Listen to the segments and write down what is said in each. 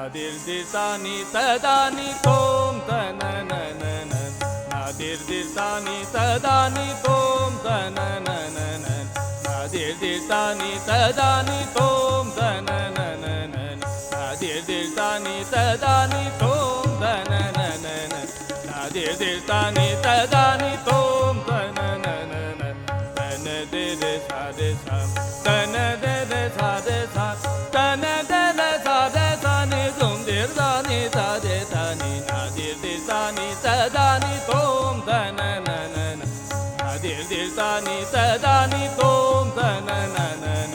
नादिर्दिर्तानि तदानि तों तनननन नादिर्दिर्तानि तदानि तों तनननन नादिर्दिर्तानि तदानि तों तनननन नादिर्दिर्तानि तदानि तों तनननन नादिर्दिर्तानि तदानि तों तनननन तनदिर सादे सा तनदिर सादे सा तनदिर सादे सानि तुंदिर्तानि सादे तानि नादिर्दिर्तानि तदानि तों तनननन नादिर्दिर्तानि तदानि तों तनननन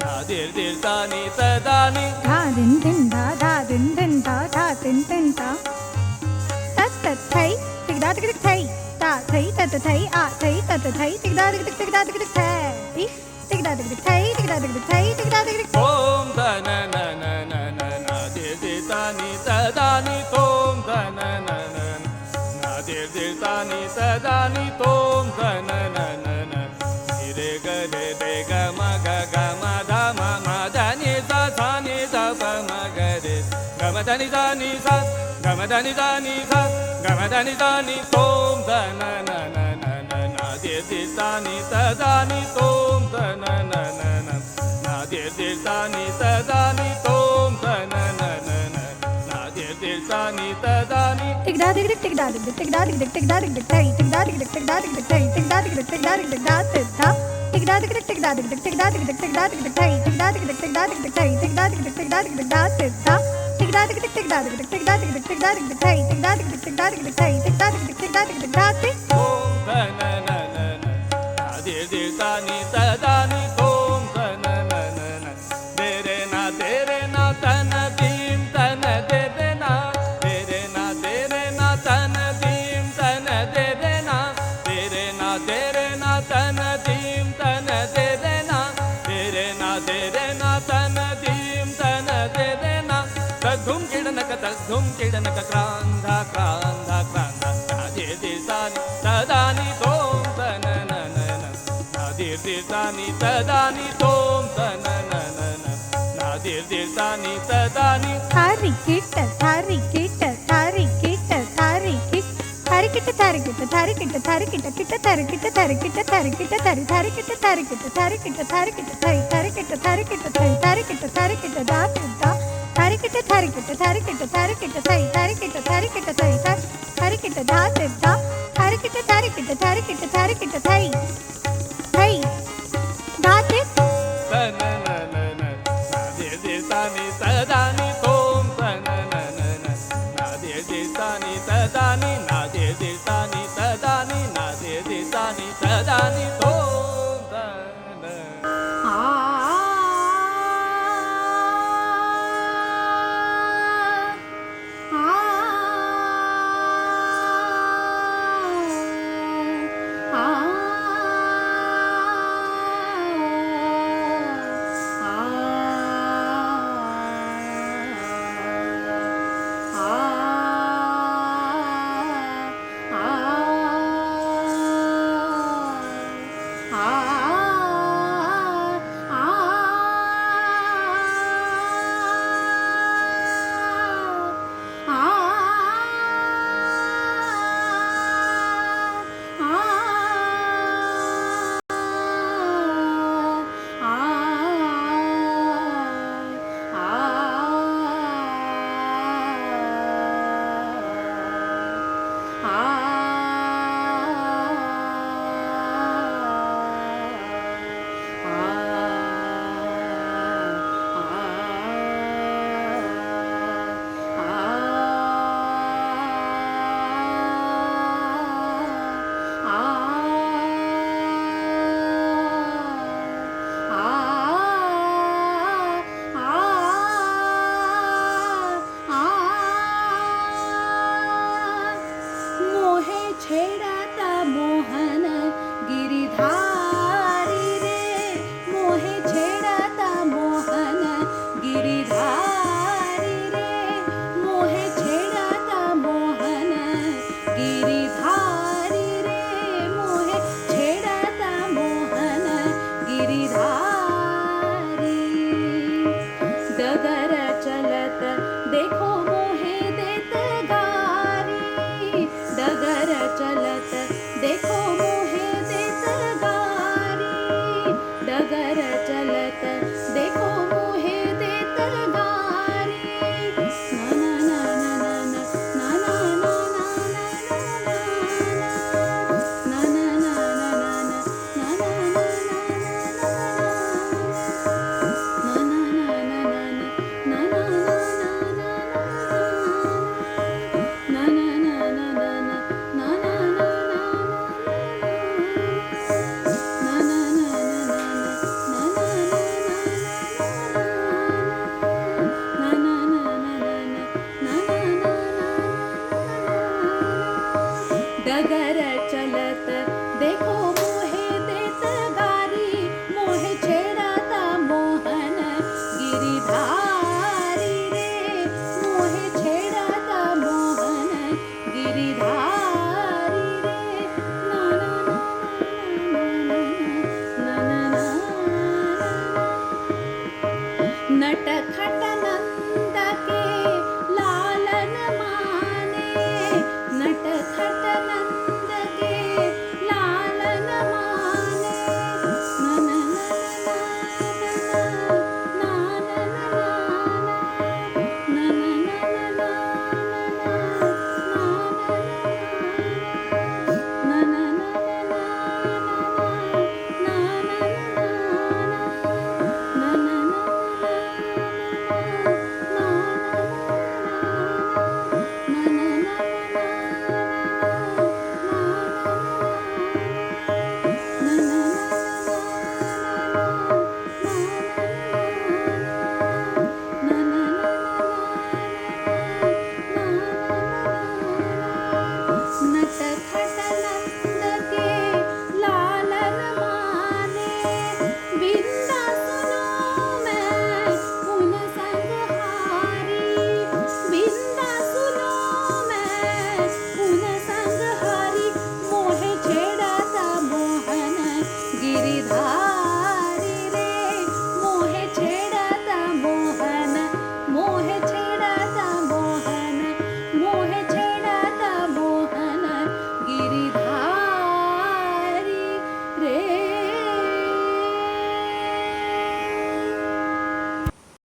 नादिर्दिर्तानि तदानि धा दिन दिन धा धा दिन दिन धा धा दिन दिन धा तत तत थई तिगदा तिग तिग थई ता थई तत थई आ थई तत थई तिगदा तिग तिग तिगदा तिग तिग थई तिगदा तिग तिग थई तिगदा तिग तिग थई तिगदा तिग तिग तों तनननन नादिर्दिर्तानि तदानि तों तनननन नादिर्दिर्तानि तदानि तों तनननन रे ग रे रे ग म ग ग म ध म म ध नि सा सा नि ध प म ग रे ग म ध नि सा नि सा ग म ध नि सा नि सा ग म ध नि सा नि तों तनननन नादिर्दिर्तानि तदानि तों तनननन नादिर्दिर्तानि तदानि तों तनननन नादिर्दिर्तानि तदानि तिगदा तिग तिग तिगदा तिग तिगदा तिग तिग तिगदा तिग तिग थई तिगदा तिग तिग तिगदा तिग तिग थई तिगदा तिग तिग तिगदा तिग तिग धा धा तिगदा तिग तिग तिगदा तिग तिग तिगदा तिग तिग तिगदा तिग तिग थई तिगदा तिग तिग तिगदा तिग तिग थई तिगदा तिग तिग तिगदा तिग तिग धा धा तिगदा तिग तिग तिगदा तिग तिग तिगदा तिग तिग तिगदा तिग तिग थई तिगदा तिग तिग तिगदा तिग तिग थई तिगदा तिग तिग तिगदा तिग तिग धा तों तनननन नादिर्दिर्तानि तदानि तों तनननन तेरे ना तन दीं तन तेरे ना तन दीं तन तेरे ना तन दीं तन तेरे ना तन दीं तन तेरे ना तद्धुम किडनक क्रांधा क्रांधा क्रांधा नादिर्दिर्तानि तदानि तों तनननन नादिर्दिर्तानि तदानि तों तनननन नादिर्दिर्तानि तदानि थारी किट थारी किट थारी किट थारी किट थारी किट थारी किट थारी किट थारी किट किट थारी किट थारी किट थारी किट थारी थारी किट थारी किट थारी किट थारी किट थई थारी किट थई थारी किट दा दा थारी किट थारी किट थारी किट थई थारी किट थई थारी किट दा दा थारी किट थई थई दा ते तनननन नादिर्दिर्तानि तदानि तों तनननन नादिर्दिर्तानि तदानि नादिर्दिर्तानि तदानि नादिर्दिर्तानि तदानि तों तनननन गिरिधारी रे मोहे छेड़ाता मोहन गिरिधारी रे ना ना ना ना ना ना ना ना नट